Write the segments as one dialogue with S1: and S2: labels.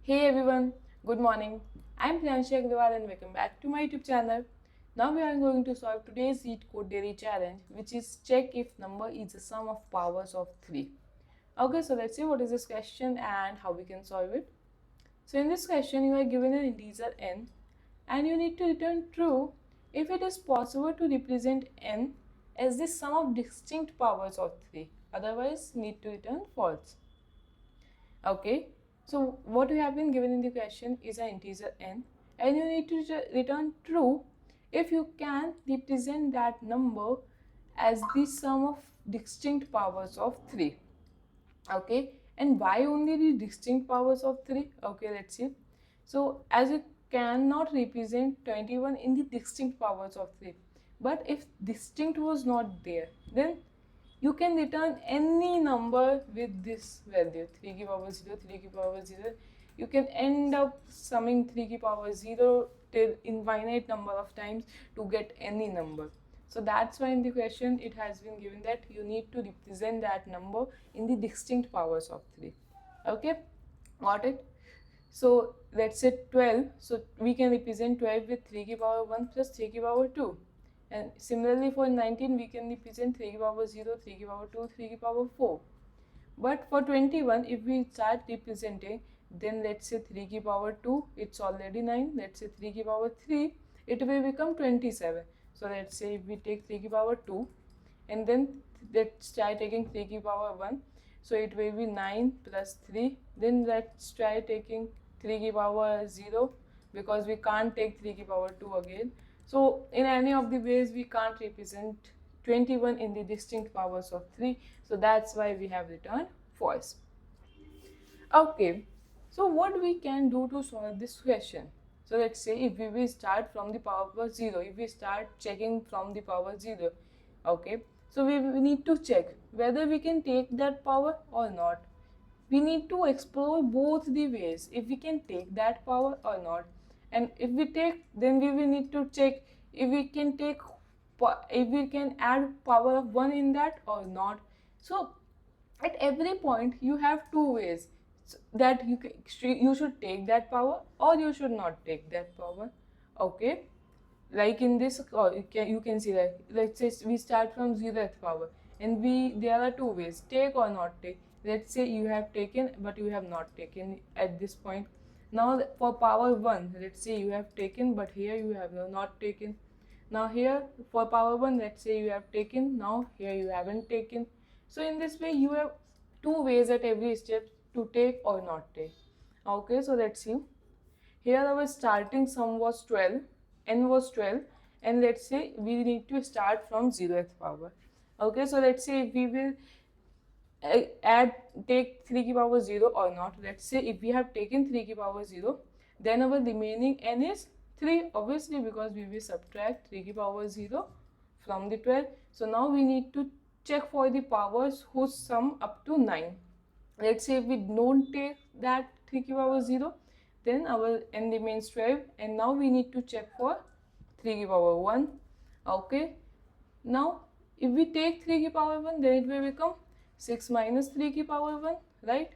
S1: Hey everyone, good morning. I'm Priyanshi Agrawal and welcome back to my YouTube channel. Now we are going to solve today's Eat Code Daily Challenge, which is check if number is the sum of powers of 3. Okay, so let's see what is this question and how we can solve it. So in this question, you are given an integer n and you need to return true if it is possible to represent n as the sum of distinct powers of 3. Otherwise, need to return false. Okay, so what we have been given in the question is an integer n and you need to return true if you can represent that number as the sum of distinct powers of 3. Okay, and why only the distinct powers of 3? Okay, let's see. So as you cannot represent 21 in the distinct powers of 3, but if distinct was not there, then you can return any number with this value 3 की power 0, 3 की power 0. You can end up summing 3 की power 0 till infinite number of times to get any number. So that's why in the question it has been given that you need to represent that number in the distinct powers of 3. Okay, got it? So let's say 12. So we can represent 12 with 3 की power 1 plus 3 की power 2. And similarly for 19 we can represent 3 की power 0, 3 की power 2, 3 की power 4. But for 21 if we start representing, then let's say 3 की power 2, it's already 9. Let's say 3 की power 3, it will become 27. So let's say if we take 3 की power 2 and then let's try taking 3 की power 1. So it will be 9 plus 3. Then let's try taking 3 की power 0 because we can't take 3 की power 2 again. So in any of the ways we can't represent 21 in the distinct powers of 3. So that's why we have returned false. Okay, so what we can do to solve this question? So let's say if we will start from the power of 0, if we start checking from the power 0, okay, so we need to check whether we can take that power or not. We need to explore both the ways, if we can take that power or not. And if we take, then we will need to check if we can take, if we can add power of 1 in that or not. So at every point you have two ways that you should take that power or you should not take that power. Okay, like in this you can see that let's say we start from 0th power and there are two ways, take or not take. Let's say you have taken but you have not taken at this point. Now for power 1, let's say you have taken but here you have not taken. Now here for power 1, let's say you have taken, now here you haven't taken. So in this way you have two ways at every step to take or not take. Okay, so let's see. Here our starting sum was 12, n was 12, and let's say we need to start from 0th power. Okay, so let's say if we will take 3 की power 0 or not. Let's say if we have taken 3 की power 0, then our remaining n is 3, obviously, because we will subtract 3 की power 0 from the 12. So now we need to check for the powers whose sum up to 9. Let's say if we don't take that 3 की power 0, then our n remains 12, and now we need to check for 3 की power 1. Okay, now if we take 3 की power 1, then it will become 6 minus 3 की power 1, right?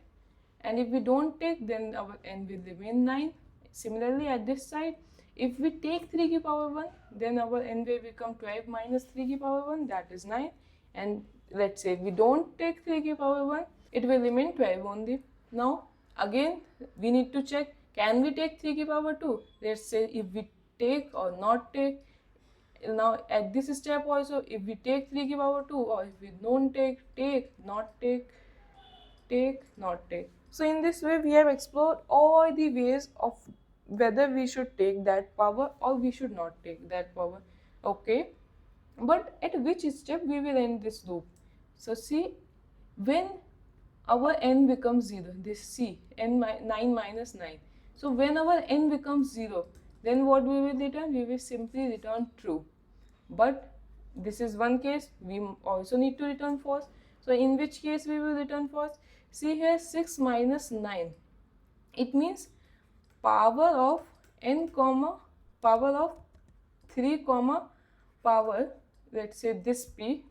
S1: And if we don't take, then our n will remain 9. Similarly at this side, if we take 3 की power 1, then our n will become 12 minus 3 की power 1, that is 9. And let's say if we don't take 3 की power 1, it will remain 12 only. Now again we need to check, can we take 3 की power 2? Let's say if we take or not take. Now at this step also, if we take 3 की power 2 or if we don't take, not take, not take. So in this way we have explored all the ways of whether we should take that power or we should not take that power. Okay, but at which step we will end this loop? So see, when our n becomes 0, this c, 9 minus 9. So when our n becomes 0, then what we will return? We will simply return true. But this is one case, we also need to return false. So in which case we will return false? See here, 6 minus 9. It means power of n comma power of 3 comma power, let's say this p,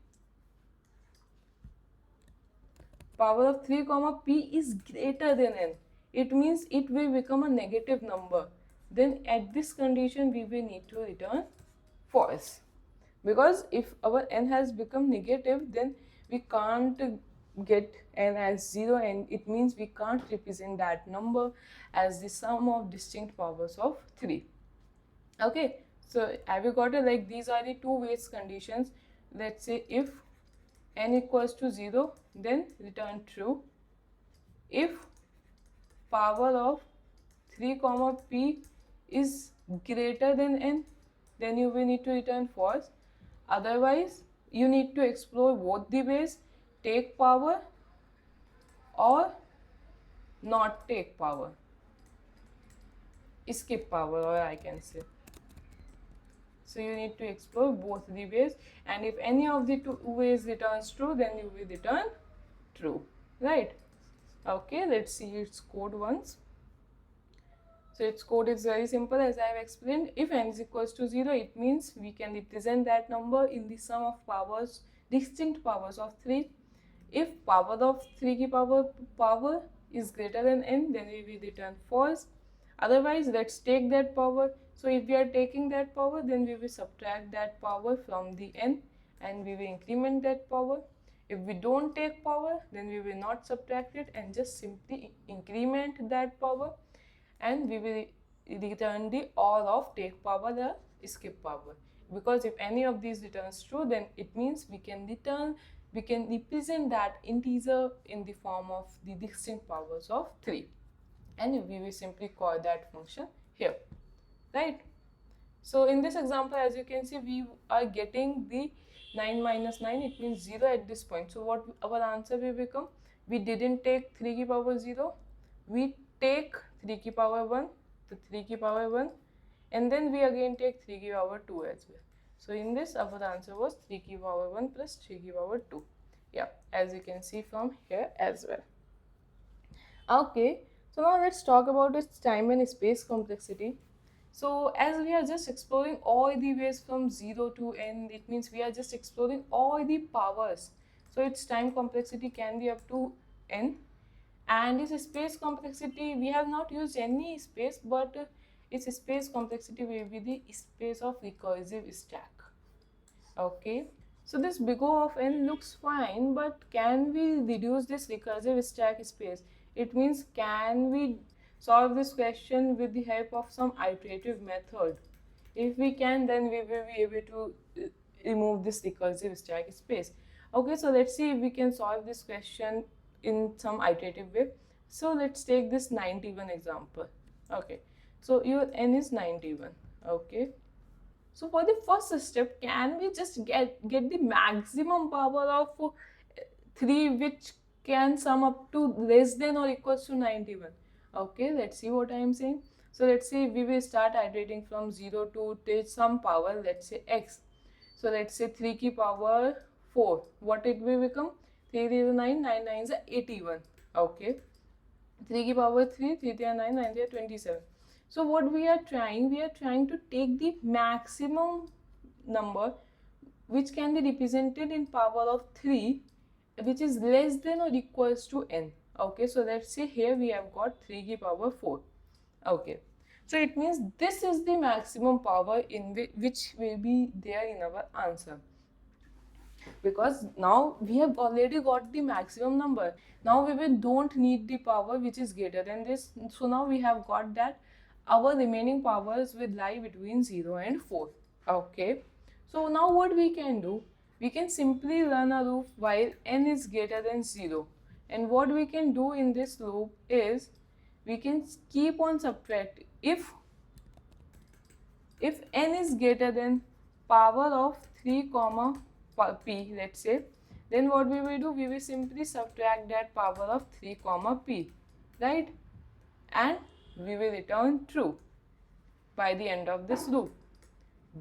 S1: power of 3 comma p is greater than n. it means it will become a negative number. Then at this condition we will need to return false, because if our n has become negative, then we can't get n as 0, and it means we can't represent that number as the sum of distinct powers of 3. Okay, so have you got it? Like, these are the two ways conditions. Let's say if n equals to 0, then return true. If power of 3 comma p is greater than n, then you will need to return false. Otherwise, you need to explore both the ways, take power or not take power, skip power, or I can say. So you need to explore both the ways, and if any of the two ways returns true, then you will return true, right? Okay, let's see its code once. So its code is very simple, as I have explained. If n is equals to 0, it means we can represent that number in the sum of powers, distinct powers of 3. If power of 3 की power is greater than n, then we will return false. Otherwise, let's take that power. So if we are taking that power, then we will subtract that power from the n and we will increment that power. If we don't take power, then we will not subtract it and just simply increment that power, and we will return the all of take power, the skip power. Because if any of these returns true, then it means we can represent that integer in the form of the distinct powers of 3, and we will simply call that function here, right? So in this example, as you can see, we are getting the 9 minus 9, it means 0 at this point. So what our answer will become? We didn't take 3 की power 0, we take 3 की power 1, so 3 की power 1, and then we again take 3 की power 2 as well. So in this, our answer was 3 की power 1 plus 3 की power 2. Yeah, as you can see from here as well. Okay, so now let's talk about its time and space complexity. So as we are just exploring all the ways from 0 to n, it means we are just exploring all the powers. So its time complexity can be up to n. And its space complexity, we have not used any space, but its space complexity will be the space of recursive stack. Okay, so this big O of n looks fine, but can we reduce this recursive stack space? It means, can we solve this question with the help of some iterative method? If we can, then we will be able to remove this recursive stack space. Okay, so let's see if we can solve this question in some iterative way. So let's take this 91 example. Okay, so your n is 91. Okay, so for the first step, can we just get the maximum power of 3, which can sum up to less than or equals to 91? Okay, let's see what I am saying. So let's say we will start iterating from 0 to take some power, let's say x. So let's say 3 की power 4. What it will become? 3 is 9, 9 9 is 81. Okay. 3 की power 3, 3 3 9, 9 3 27. So what we are trying to take the maximum number which can be represented in power of 3, which is less than or equals to n. Okay, so let's say here we have got 3 की power 4. Okay, so it means this is the maximum power in which will be there in our answer, because now we have already got the maximum number. Now we don't need the power which is greater than this. So now we have got that our remaining powers will lie between 0 and 4. Okay, so now what we can do, we can simply run a loop while n is greater than 0. And what we can do in this loop is, we can keep on subtracting. If n is greater than power of 3 comma p, let's say, then what we will do, we will simply subtract that power of 3 comma p, right? And we will return true by the end of this loop.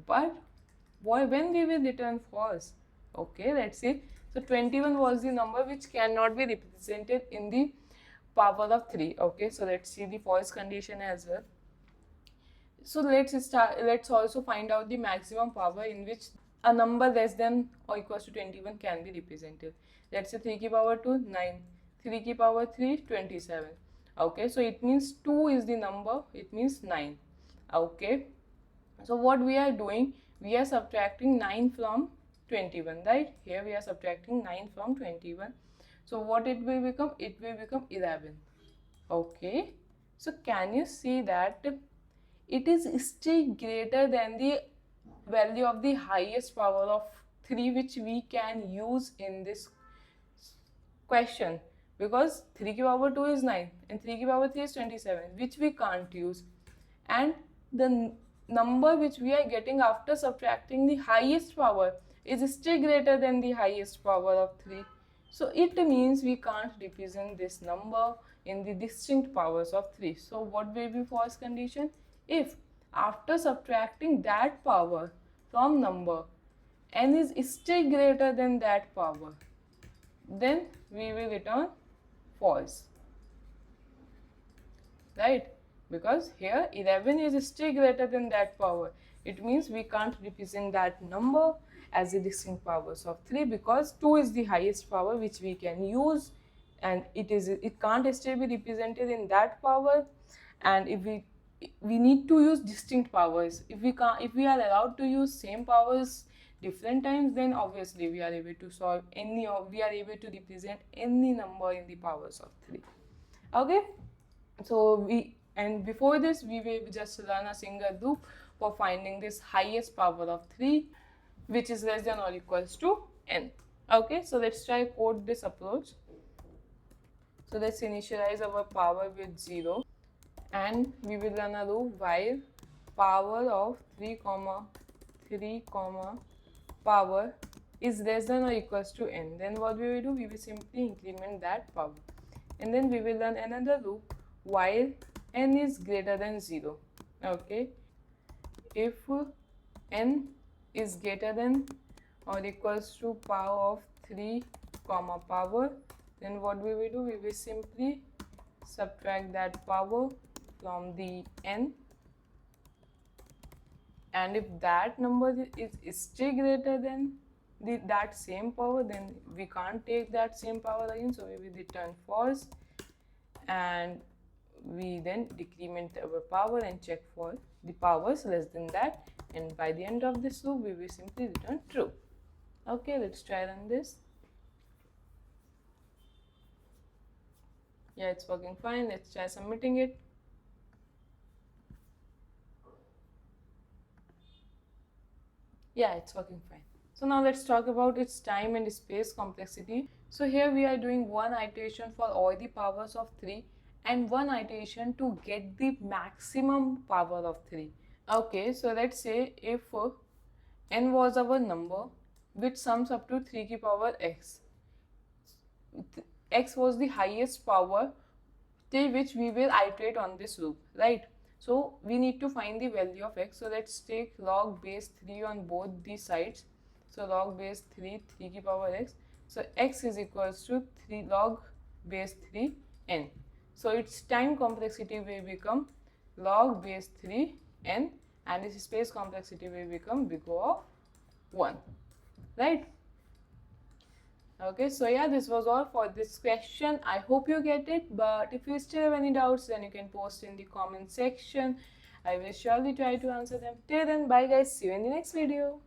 S1: But when we will return false? Okay, let's see. So 21 was the number which cannot be represented in the power of 3. Okay, so let's see the false condition as well. So let's also find out the maximum power in which a number less than or equals to 21 can be represented. Let's say 3 की power 2, 9, 3 की power 3, 27. Okay, so it means 2 is the number, it means 9. Okay, so what we are doing, we are subtracting 9 from 21, right? Here we are subtracting 9 from 21. So what it will become? It will become 11. Okay, so can you see that it is still greater than the value of the highest power of 3 which we can use in this question, because 3 की power 2 is 9 and 3 की power 3 is 27, which we can't use. And the number which we are getting after subtracting the highest power is still greater than the highest power of 3. So it means we can't represent this number in the distinct powers of 3. So what will be false condition? If after subtracting that power from number, n is still greater than that power, then we will return false, right? Because here 11 is still greater than that power. It means we can't represent that number as the distinct powers of 3, because 2 is the highest power which we can use, and it can't still be represented in that power. And if we need to use distinct powers, if we are allowed to use same powers different times, then obviously we are able to solve any, or we are able to represent any number in the powers of 3. Okay, so and before this we will just run a single loop for finding this highest power of 3 which is less than or equals to n. Okay, so let's try code this approach. So let's initialize our power with 0, and we will run a loop while power of 3 comma power is less than or equals to n. Then what we will do, we will simply increment that power, and then we will run another loop while n is greater than 0. Okay, if n is greater than or equals to power of 3 comma power, then what we will do, we will simply subtract that power from the n, and if that number is still greater than that same power, then we can't take that same power again, so we will return false, and we then decrement our power and check for the powers less than that, and by the end of this loop we will simply return true. Okay, let's try run this. Yeah, it's working fine. Let's try submitting it. Yeah, it's working fine. So now let's talk about its time and space complexity. So here we are doing one iteration for all the powers of 3 and one iteration to get the maximum power of 3. Okay, so let's say if n was our number which sums up to 3 की power x. X was the highest power till which we will iterate on this loop, right? So we need to find the value of x. So let's take log base 3 on both these sides. So log base 3, 3 की power x. So x is equals to 3 log base 3 n. So its time complexity will become log base 3 n, and its space complexity will become big O of 1, right? Okay, so yeah, this was all for this question. I hope you get it, but if you still have any doubts, then you can post in the comment section. I will surely try to answer them. Till then, bye guys, see you in the next video.